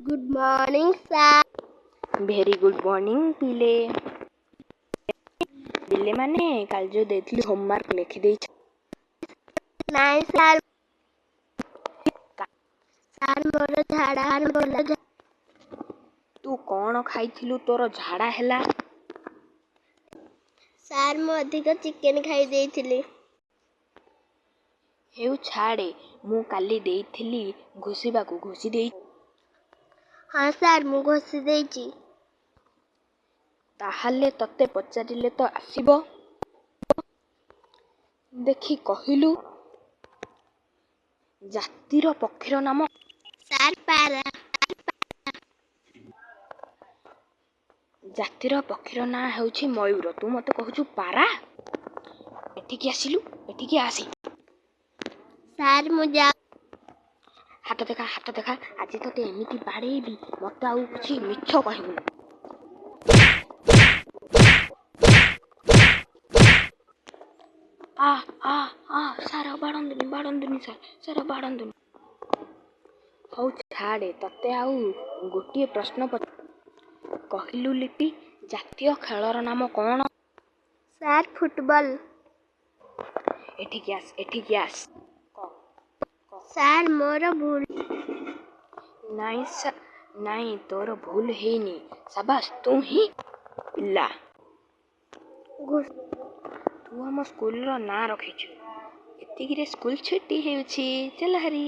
Good morning, sir. Very good morning ପିଲେ। ପିଲେମାନେ କାଲି ଯୋଉ ଦେଇଥିଲି ହୋମୱାର୍କ ଲେଖିଦେଇଛ? ନାଇଁ ସାର୍। ସାର୍ ମୋର ଝାଡ଼ା। ତୁ କଣ ଖାଇଥିଲୁ ତୋର ଝାଡ଼ା ହେଲା? ସାର୍ ମୁଁ ଅଧିକ ଚିକେନ ଖାଇ ଦେଇଥିଲି। ହେଉ ଛାଡ଼େ, ମୁଁ କାଲି ଦେଇଥିଲି ଘୋଷିବାକୁ, ଘୋଷି ଦେଇ? ହଁ ସାର୍, ମୁଁ ଘୋଷି ଦେଇଛି। ତାହେଲେ ତତେ ପଚାରିଲେ ତ ଆସିବ। ଦେଖି କହିଲୁ, ଜାତିର ପକ୍ଷୀର ନାମ? ସାର୍ ପାରା। ଜାତିର ପକ୍ଷୀର ନାଁ ହେଉଛି ମୟୂର। ତୁ ମତେ କହୁଛୁ ପାରା? ଏଠିକି ଆସିଲୁ, ଏଠିକି ଆସେ। ସାର୍ ମୁଁ ହାତ ଦେଖା, ହାତ ଦେଖା। ଆଜି ତତେ ଏମିତି ବାଡ଼େଇବି, ମତେ ଆଉ କିଛି ମିଛ କହିବୁନି। ସାର ବାଡ଼ନ୍ତୁନି ସାର ବାଡ଼ନ୍ତୁନି। ହଉ ଛାଡ଼େ, ତତେ ଆଉ ଗୋଟିଏ ପ୍ରଶ୍ନ କହିଲୁ ଲିପି, ଜାତୀୟ ଖେଳର ନାମ କଣ? Sir football. ଏଠିକି ଆସ, ଏଠିକି ଆସ। ସାର୍ ମୋର ଭୁଲ। ନାଇଁ ତୋର ଭୁଲ ହେଇନି। ସାବାସ୍, ତୁ ହିଁ ପିଲା। ତୁ ଆମ ସ୍କୁଲର ନାଁ ରଖିଛୁ। ଏତିକିରେ ସ୍କୁଲ ଛୁଟି ହେଉଛି। ଚାଲ ହରି।